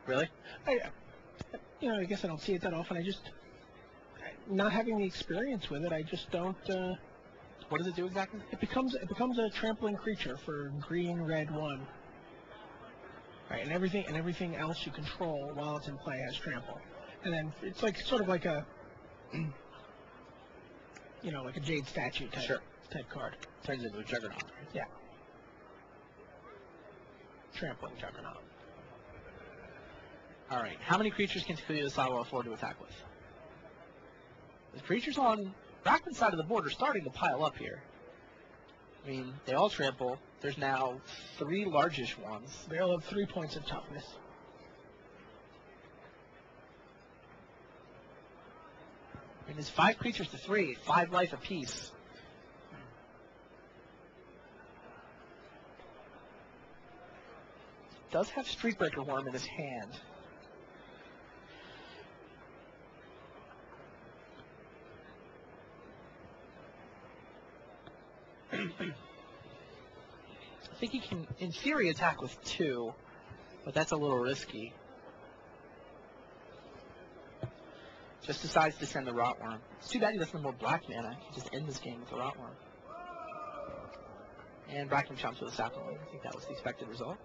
Really? I guess I don't see it that often. I just, not having the experience with it, I just don't. What does it do exactly? It becomes a trampling creature for green, red, 1. Right, and everything else you control while it's in play has trample, and then it's like sort of like a, like a jade statue type card. Turns into a juggernaut. Yeah. Trampling juggernaut. All right. How many creatures can Takuya Osawa afford to attack with? The creatures on Brackman's side of the board are starting to pile up here. I mean, they all trample. There's now 3 largish ones. They all have 3 points of toughness. I mean, there's 5 creatures to 3, 5 life apiece. Does have Streetbreaker Worm in his hand. I think he can, in theory, attack with 2, but that's a little risky. Just decides to send the Rotworm. It's too bad he doesn't have more black mana. He can just end this game with the Rotworm. And Brackman chomps with a Sapling. I think that was the expected result.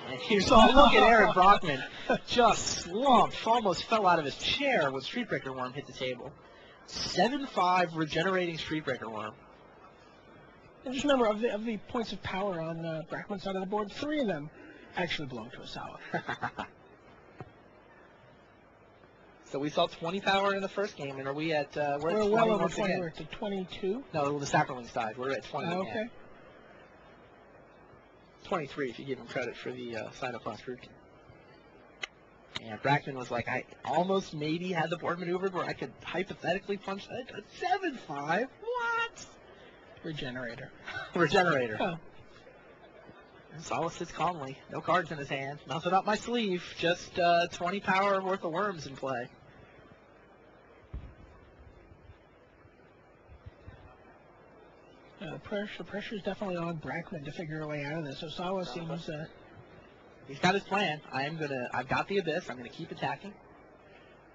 And here's look at Aaron Brockman. Just slumped, almost fell out of his chair when Streetbreaker Worm hit the table. 7-5 regenerating Streetbreaker Worm. And just remember, of the points of power on Brackman's side of the board, 3 of them actually belong to Osawa. So we saw 20 power in the first game, and are we at we're at 20 well over once 20. again. We're at 22. No, the Sapperling side. We're at 20 Okay. again. 23 if you give him credit for the Cynoplast Rootkin. And Brackman was like, I almost maybe had the board maneuvered where I could hypothetically punch that. 7-5? What? Regenerator. Regenerator. Oh. And Sawa sits calmly. No cards in his hand. Nothing up my sleeve. Just 20 power worth of worms in play. The pressure is definitely on Brackman to figure a way out of this. Osawa seems. He's got his plan. I've got the Abyss. I'm gonna keep attacking.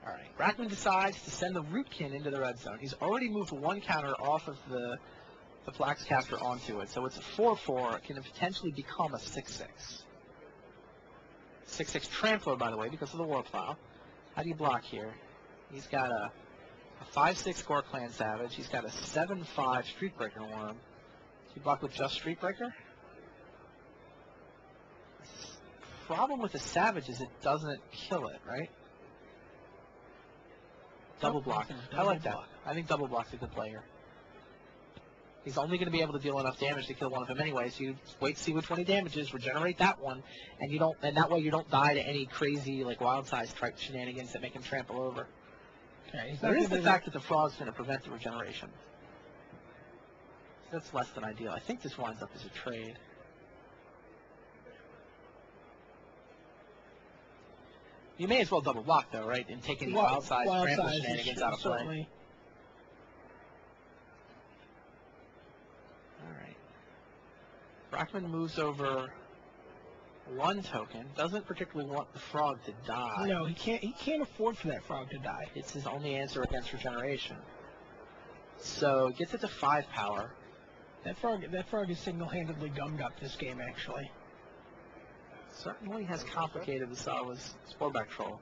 All right. Brackman decides to send the Rootkin into the red zone. He's already moved 1 counter off of the Flaxcaster onto it, so it's a 4/4. It can potentially become a 6/6. 6/6 Trampler, by the way, because of the War Plow. How do you block here? He's got a 5/6 Gore Clan Savage. He's got a 7/5 Streetbreaker Worm. Does he block with just Streetbreaker? Problem with the Savage is it doesn't kill it, right? Double block. I like that. I think double block's a good play here. He's only going to be able to deal enough damage to kill one of them anyway, so you wait to see which one he damages, regenerate that one, and that way you don't die to any crazy like wild size type shenanigans that make him trample over. Okay, There is the fact that the frog's going to prevent the regeneration. So that's less than ideal. I think this winds up as a trade. You may as well double block though, right? And take any wild size trample shenanigans out of play. Certainly. Brackman moves over 1 token. Doesn't particularly want the frog to die. No, he can't afford for that frog to die. It's his only answer against regeneration. So gets it to 5 power. That frog is single-handedly gummed up this game, actually. Certainly has complicated the Sawa's Sporeback Troll.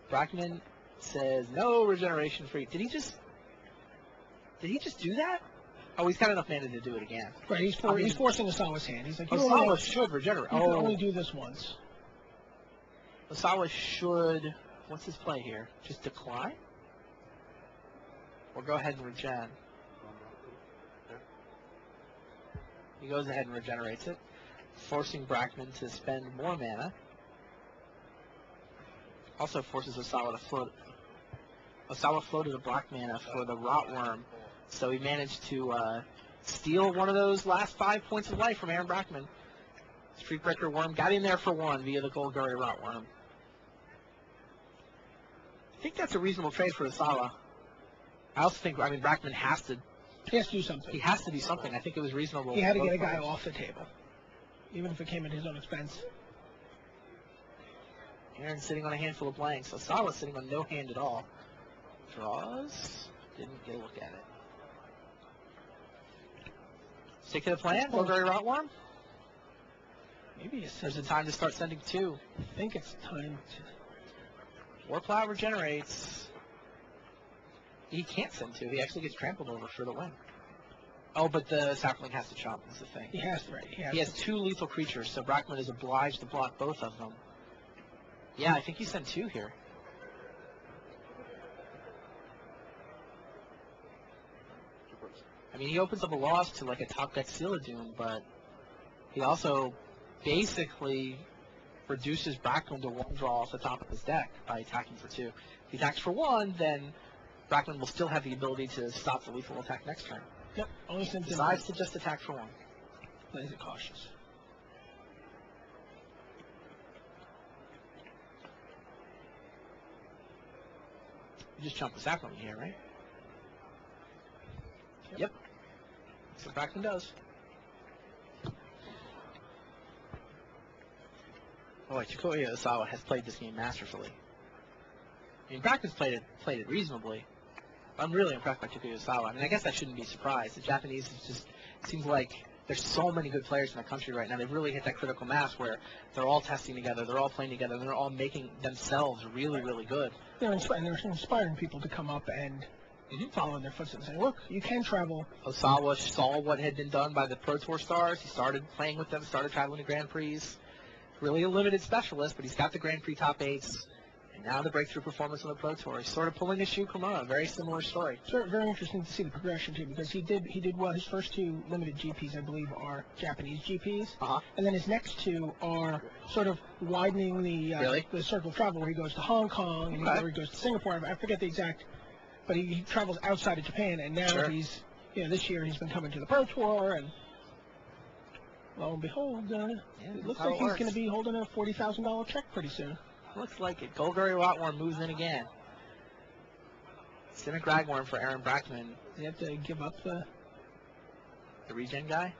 Brackman says no regeneration free. Did he just do that? Oh, he's got enough mana to do it again. Right, he's forcing Osawa's hand. He's like, Osawa should regenerate. You can only do this once. Osawa should, what's his play here? Just decline? Or go ahead and regen? He goes ahead and regenerates it, forcing Brackman to spend more mana. Also forces Osawa to float. Osawa floated a black mana for the Rotworm, so he managed to steal one of those last 5 points of life from Aaron Brackman. Streetbreaker Worm got in there for 1 via the Goldberry Rotworm. I think that's a reasonable trade for Osawa. I also think, Brackman has to He has to do something. He has to do something. I think it was reasonable. He had to for get a both guy players. off the table, even if it came at his own expense. Aaron sitting on a handful of blanks. Osawa sitting on no hand at all. Draws. Didn't get a look at it. Stick to the plan. Bulgari Rotworm. Maybe it's There's a time to start sending two. I think it's time to. Warplow regenerates. He can't send two. He actually gets trampled over for the win. Oh, but the sapling has to chomp is the thing. He has to, right? He has two lethal creatures, so Brackman is obliged to block both of them. Yeah, I think you send two here. I mean, he opens up a loss to like a top deck Sealadoon, but he also basically reduces Brackman to one draw off the top of his deck by attacking for two. If he attacks for one, then Brackman will still have the ability to stop the lethal attack next turn. Yep. Only since Decides to just attack for one. Plays it cautious. You just jump the sapling here, right? Yep. That's what Brackman does. Boy, Chikoya Osawa has played this game masterfully. I mean, Brackman's played it reasonably. I'm really impressed by Chikoya Osawa. I mean, I guess I shouldn't be surprised. The Japanese is just seems like there's so many good players in the country right now. They've really hit that critical mass where they're all testing together, they're all playing together, and they're all making themselves really, really good. They're inspiring people to come up and follow in their footsteps and say, look, you can travel. Osawa saw what had been done by the Pro Tour stars. He started playing with them, started traveling to Grand Prix. Really a limited specialist, but he's got the Grand Prix top eights. And now the breakthrough performance on the Pro Tour. He's sort of pulling a Shu Kimura. Very similar story. It's very, very interesting to see the progression, too, because he did well. His first two limited GPs, I believe, are Japanese GPs. And then his next two are sort of widening the circle of travel, where he goes to Hong Kong and where he goes to Singapore. I forget the exact, but he travels outside of Japan, and now he's, this year he's been coming to the Pro Tour, and lo and behold, it looks like he's going to be holding a $40,000 check pretty soon. Looks like it. Golgari Rotworm moves in again. Simic Ragworm for Aaron Brackman. You have to give up the regen guy?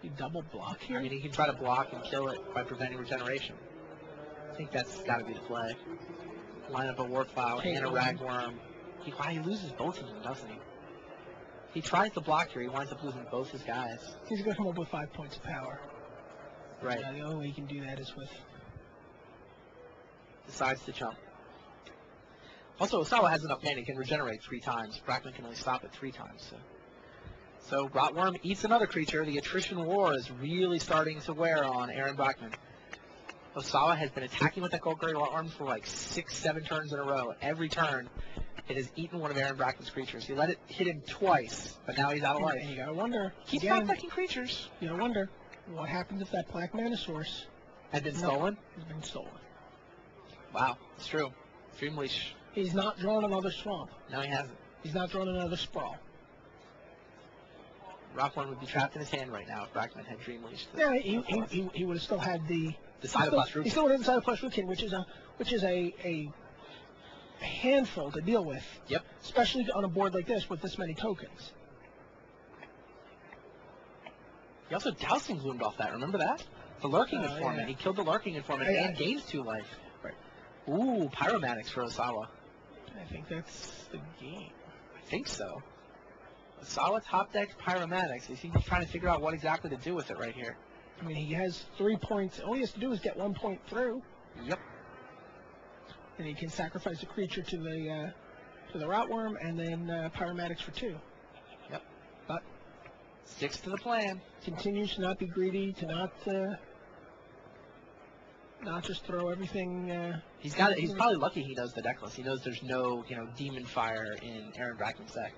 You double block here? I mean, he can try to block and kill it by preventing regeneration. I think that's got to be the play. Line up a Warplow and a Ragworm. He loses both of them, doesn't he? He tries to block here. He winds up losing both his guys. He's going to come up with 5 points of power. Right. The only way he can do that is with... Decides to jump. Also, Osawa has enough mana. He can regenerate 3 times. Brackman can only stop it 3 times. So Rotworm eats another creature. The attrition war is really starting to wear on Aaron Brackman. Osawa has been attacking with that Golgari Rotworm for like 6-7 turns in a row. Every turn, it has eaten one of Aaron Brackman's creatures. He let it hit him twice, but now he's out of life. And you gotta wonder. He's not attacking creatures. You gotta wonder what happens if that Black Mana Source had been stolen. Has been stolen. Wow, it's true. Dream Leash. He's not drawn another swamp. No, he hasn't. He's not drawn another sprawl. Rotworm would be trapped in his hand right now if Brackman had Dream Leash. Yeah, he would have still had the Cytoplast Rootkin. He still would have the Cytoplast Rootkin, which is a handful to deal with. Yep. Especially on a board like this with this many tokens. He also Dousing Bloomed off that. Remember that? The Lurking Informant. Yeah. He killed the Lurking Informant and gains 2 life. Right. Ooh, Pyromatics for Osawa. I think that's the game. I think so. Osawa top deck Pyromatics. He's trying to figure out what exactly to do with it right here. I mean, he has 3 points. All he has to do is get 1 point through. Yep. And he can sacrifice a creature to the Rotworm and then Pyromatics for 2. Yep. But sticks to the plan. Continues to not be greedy, to not just throw everything. He's probably lucky he knows the deck list. He knows there's no Demon Fire in Aaron Brackman's deck.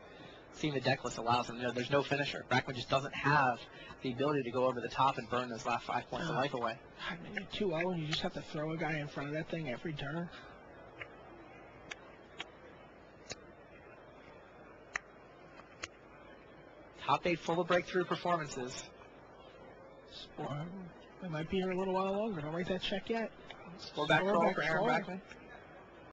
Seeing the deck list allows him. There's no finisher. Brackman just doesn't have the ability to go over the top and burn those last 5 points of life away. God, man, you're 2-0 and you just have to throw a guy in front of that thing every turn. Top 8 full of breakthrough performances. They might be here a little while longer. Don't write that check yet. Score back roll for Aaron Brackman.